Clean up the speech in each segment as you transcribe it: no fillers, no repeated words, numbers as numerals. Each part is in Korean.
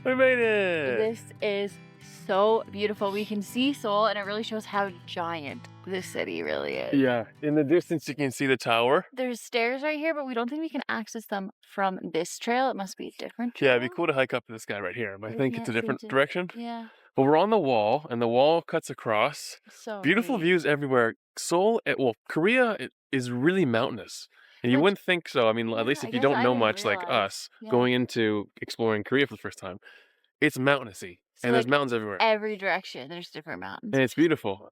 We made it! This is so beautiful. We can see Seoul, and it really shows how giant this city really is. Yeah, in the distance you can see the tower. There's stairs right here, but we don't think we can access them from this trail. It must be a different trail. Yeah, it'd be cool to hike up to this guy right here, but I think it's a different direction. Yeah. But we're on the wall, and the wall cuts across. So Beautiful neat. views everywhere. Seoul, Korea is really mountainous. And you Which- wouldn't think so. I mean, Yeah, at least if I you guess don't I know didn't much like realize. us, Yeah. going into exploring Korea for the first time, it's mountainousy. So, And there's like, mountains everywhere. every direction, there's different mountains. And it's beautiful.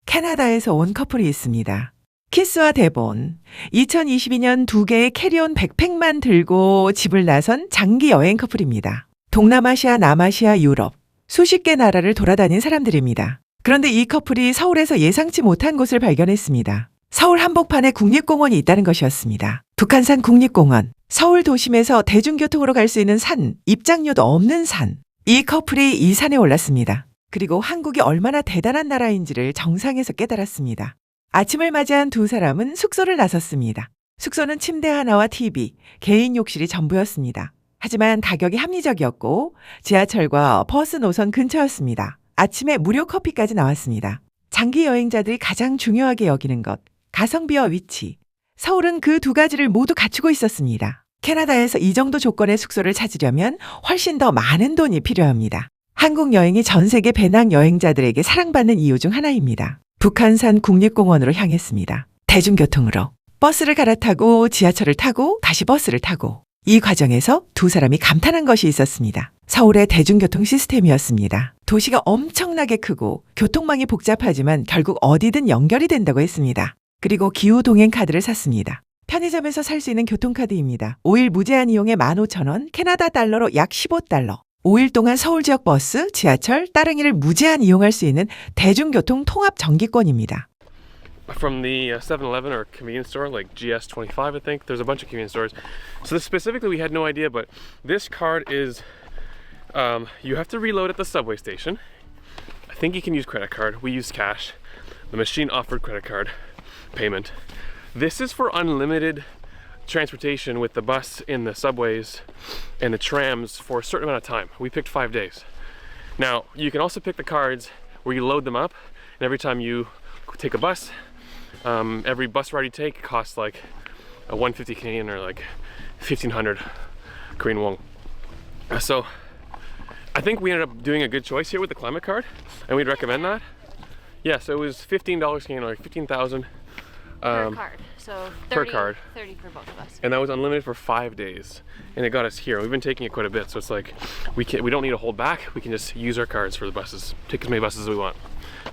캐나다에서 온 커플이 있습니다. 키스와 데본. 2022년 2개의 캐리온 백팩만 들고 집을 나선 장기 여행 커플입니다. 동남아시아, 남아시아, 유럽. 수십 개 나라를 돌아다닌 사람들입니다. 그런데 이 커플이 서울에서 예상치 못한 곳을 발견했습니다. 서울 한복판에 국립공원이 있다는 것이었습니다. 북한산 국립공원. 서울 도심에서 대중교통으로 갈 수 있는 산, 입장료도 없는 산. 이 커플이 이 산에 올랐습니다. 그리고 한국이 얼마나 대단한 나라인지를 정상에서 깨달았습니다. 아침을 맞이한 두 사람은 숙소를 나섰습니다. 숙소는 침대 하나와 TV, 개인 욕실이 전부였습니다. 하지만 가격이 합리적이었고 지하철과 버스 노선 근처였습니다. 아침에 무료 커피까지 나왔습니다. 장기 여행자들이 가장 중요하게 여기는 것, 가성비와 위치. 서울은 그 두 가지를 모두 갖추고 있었습니다. 캐나다에서 이 정도 조건의 숙소를 찾으려면 훨씬 더 많은 돈이 필요합니다. 한국 여행이 전 세계 배낭 여행자들에게 사랑받는 이유 중 하나입니다. 북한산 국립공원으로 향했습니다. 대중교통으로. 버스를 갈아타고 지하철을 타고 다시 버스를 타고. 이 과정에서 두 사람이 감탄한 것이 있었습니다. 서울의 대중교통 시스템이었습니다. 도시가 엄청나게 크고 교통망이 복잡하지만 결국 어디든 연결이 된다고 했습니다. 그리고 기후 동행 카드를 샀습니다. 편의점에서 살 수 있는 교통카드입니다. 5일 무제한 이용에 15,000원, 캐나다 달러로 약 15달러. 5일 동안 서울 지역 버스, 지하철, 따릉이를 무제한 이용할 수 있는 대중교통 통합 정기권입니다. From the 7-Eleven or convenience store, like GS25, I think. There's a bunch of convenience stores. So this specifically, we had no idea, but this card is, you have to reload at the subway station. I think you can use credit card. We used cash. The machine offered credit card payment. This is for unlimited transportation with the bus in the subways and the trams for a certain amount of time. We picked 5 days. Now, you can also pick the cards where you load them up, and every time you take a bus, every bus ride you take costs like a 150 Canadian or like 1,500 Korean won. So I think we ended up doing a good choice here with the climate card, and we'd recommend that. Yeah, so it was $15 Canadian, or like 15,000. Per card. So 30, per card. 30 for both of us. And that was unlimited for 5 days, and it got us here. We've been taking it quite a bit, so it's like we don't need to hold back. We can just use our cards for the buses. Take as many buses as we want.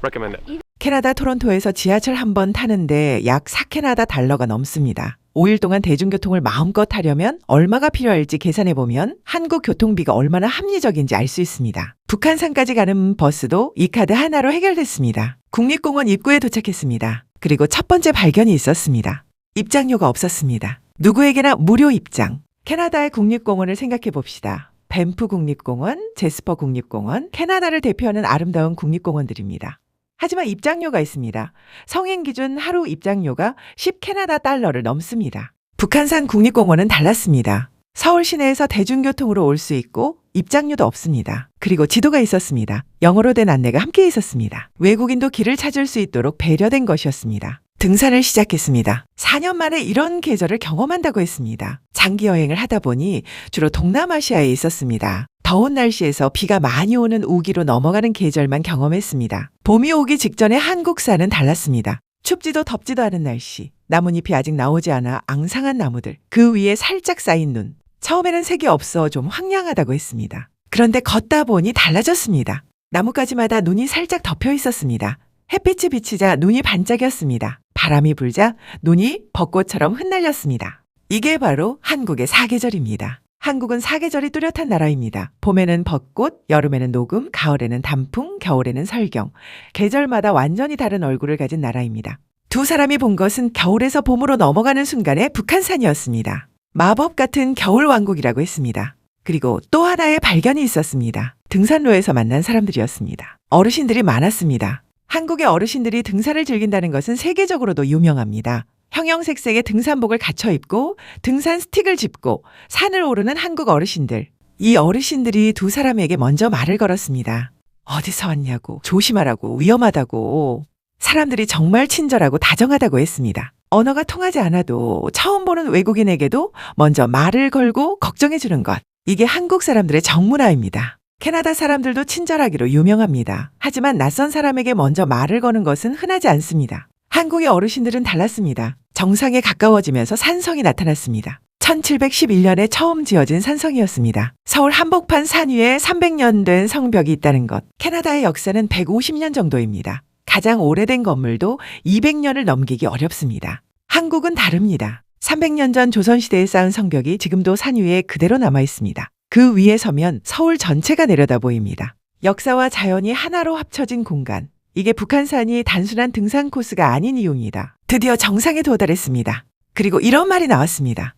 Recommend it. 캐나다 토론토에서 지하철 한 번 타는데 약 4캐나다 달러가 넘습니다. 5일 동안 대중교통을 마음껏 타려면 얼마가 필요할지 계산해보면 한국 교통비가 얼마나 합리적인지 알 수 있습니다. 북한산까지 가는 버스도 이 카드 하나로 해결됐습니다. 국립공원 입구에 도착했습니다. 그리고 첫 번째 발견이 있었습니다. 입장료가 없었습니다. 누구에게나 무료 입장. 캐나다의 국립공원을 생각해 봅시다. 밴프 국립공원, 제스퍼 국립공원, 캐나다를 대표하는 아름다운 국립공원들입니다. 하지만 입장료가 있습니다. 성인 기준 하루 입장료가 10캐나다 달러를 넘습니다. 북한산 국립공원은 달랐습니다. 서울 시내에서 대중교통으로 올 수 있고 입장료도 없습니다. 그리고 지도가 있었습니다. 영어로 된 안내가 함께 있었습니다. 외국인도 길을 찾을 수 있도록 배려된 것이었습니다. 등산을 시작했습니다. 4년 만에 이런 계절을 경험한다고 했습니다. 장기 여행을 하다 보니 주로 동남아시아에 있었습니다. 더운 날씨에서 비가 많이 오는 우기로 넘어가는 계절만 경험했습니다. 봄이 오기 직전에 한국산은 달랐습니다. 춥지도 덥지도 않은 날씨, 나뭇잎이 아직 나오지 않아 앙상한 나무들, 그 위에 살짝 쌓인 눈. 처음에는 색이 없어 좀 황량하다고 했습니다. 그런데 걷다 보니 달라졌습니다. 나뭇가지마다 눈이 살짝 덮여 있었습니다. 햇빛이 비치자 눈이 반짝였습니다. 바람이 불자 눈이 벚꽃처럼 흩날렸습니다. 이게 바로 한국의 사계절입니다. 한국은 사계절이 뚜렷한 나라입니다. 봄에는 벚꽃, 여름에는 녹음, 가을에는 단풍, 겨울에는 설경. 계절마다 완전히 다른 얼굴을 가진 나라입니다. 두 사람이 본 것은 겨울에서 봄으로 넘어가는 순간의 북한산이었습니다. 마법 같은 겨울 왕국이라고 했습니다. 그리고 또 하나의 발견이 있었습니다. 등산로에서 만난 사람들이었습니다. 어르신들이 많았습니다. 한국의 어르신들이 등산을 즐긴다는 것은 세계적으로도 유명합니다. 형형색색의 등산복을 갖춰 입고 등산 스틱을 짚고 산을 오르는 한국 어르신들. 이 어르신들이 두 사람에게 먼저 말을 걸었습니다. 어디서 왔냐고, 조심하라고, 위험하다고. 사람들이 정말 친절하고 다정하다고 했습니다. 언어가 통하지 않아도 처음 보는 외국인에게도 먼저 말을 걸고 걱정해 주는 것. 이게 한국 사람들의 정문화입니다. 캐나다 사람들도 친절하기로 유명합니다. 하지만 낯선 사람에게 먼저 말을 거는 것은 흔하지 않습니다. 한국의 어르신들은 달랐습니다. 정상에 가까워지면서 산성이 나타났습니다. 1711년에 처음 지어진 산성이었습니다. 서울 한복판 산 위에 300년 된 성벽이 있다는 것. 캐나다의 역사는 150년 정도입니다. 가장 오래된 건물도 200년을 넘기기 어렵습니다. 한국은 다릅니다. 300년 전 조선시대에 쌓은 성벽이 지금도 산 위에 그대로 남아 있습니다. 그 위에 서면 서울 전체가 내려다 보입니다. 역사와 자연이 하나로 합쳐진 공간. 이게 북한산이 단순한 등산 코스가 아닌 이유입니다. 드디어 정상에 도달했습니다. 그리고 이런 말이 나왔습니다.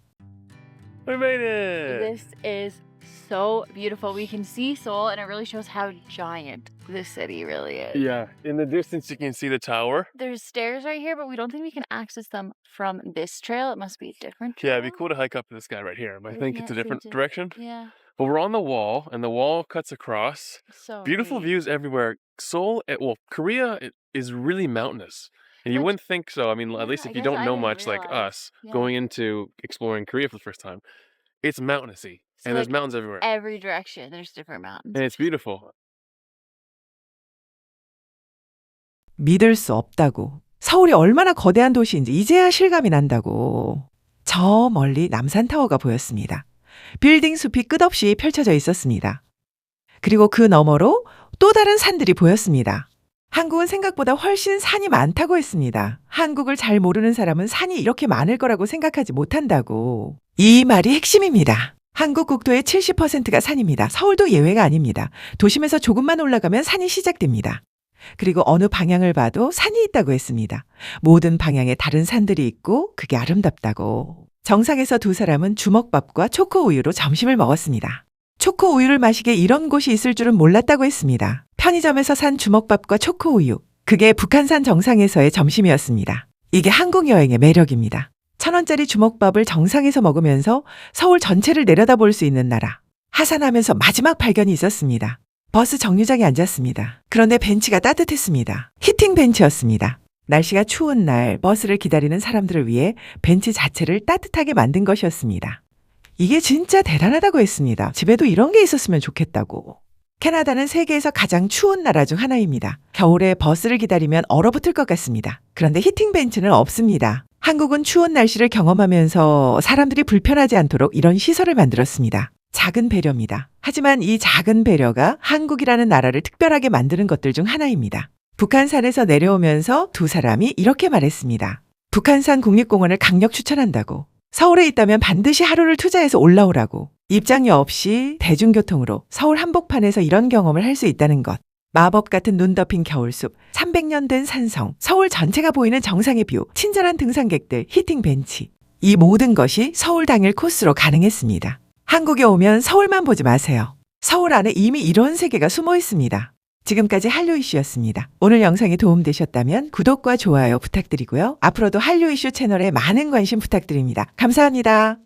We made it! This is so beautiful. We can see Seoul, and it really shows how giant this city really is. Yeah, in the distance you can see the tower. There's stairs right here, but we don't think we can access them from this trail. It must be a different trail. Yeah, it'd be cool to hike up to this guy right here, but I think it's a different direction. Yeah. But we're on the wall, and the wall cuts across. So Beautiful neat. views everywhere. Seoul, Korea is really mountainous. And you Which- wouldn't think so. I mean, at Yeah, least I if you guess don't I know didn't much like realize. us, Yeah. going into exploring Korea for the first time, it's mountainousy. So, And there's like, mountains everywhere. Every direction, there's different mountains. And it's beautiful. 믿을 수 없다고. 서울이 얼마나 거대한 도시인지 이제야 실감이 난다고. 저 멀리 남산타워가 보였습니다. 빌딩 숲이 끝없이 펼쳐져 있었습니다. 그리고 그 너머로 또 다른 산들이 보였습니다. 한국은 생각보다 훨씬 산이 많다고 했습니다. 한국을 잘 모르는 사람은 산이 이렇게 많을 거라고 생각하지 못한다고. 이 말이 핵심입니다. 한국 국토의 70%가 산입니다. 서울도 예외가 아닙니다. 도심에서 조금만 올라가면 산이 시작됩니다. 그리고 어느 방향을 봐도 산이 있다고 했습니다. 모든 방향에 다른 산들이 있고 그게 아름답다고. 정상에서 두 사람은 주먹밥과 초코우유로 점심을 먹었습니다. 초코우유를 마시게 이런 곳이 있을 줄은 몰랐다고 했습니다. 편의점에서 산 주먹밥과 초코우유. 그게 북한산 정상에서의 점심이었습니다. 이게 한국 여행의 매력입니다. 1,000원짜리 주먹밥을 정상에서 먹으면서 서울 전체를 내려다볼 수 있는 나라. 하산하면서 마지막 발견이 있었습니다. 버스 정류장에 앉았습니다. 그런데 벤치가 따뜻했습니다. 히팅 벤치였습니다. 날씨가 추운 날 버스를 기다리는 사람들을 위해 벤치 자체를 따뜻하게 만든 것이었습니다. 이게 진짜 대단하다고 했습니다. 집에도 이런 게 있었으면 좋겠다고. 캐나다는 세계에서 가장 추운 나라 중 하나입니다. 겨울에 버스를 기다리면 얼어붙을 것 같습니다. 그런데 히팅 벤치는 없습니다. 한국은 추운 날씨를 경험하면서 사람들이 불편하지 않도록 이런 시설을 만들었습니다. 작은 배려입니다. 하지만 이 작은 배려가 한국이라는 나라를 특별하게 만드는 것들 중 하나입니다. 북한산에서 내려오면서 두 사람이 이렇게 말했습니다. 북한산 국립공원을 강력 추천한다고. 서울에 있다면 반드시 하루를 투자해서 올라오라고. 입장료 없이 대중교통으로 서울 한복판에서 이런 경험을 할 수 있다는 것. 마법 같은 눈 덮인 겨울숲, 300년 된 산성, 서울 전체가 보이는 정상의 뷰, 친절한 등산객들, 히팅 벤치. 이 모든 것이 서울 당일 코스로 가능했습니다. 한국에 오면 서울만 보지 마세요. 서울 안에 이미 이런 세계가 숨어 있습니다. 지금까지 한류 이슈였습니다. 오늘 영상이 도움되셨다면 구독과 좋아요 부탁드리고요. 앞으로도 한류 이슈 채널에 많은 관심 부탁드립니다. 감사합니다.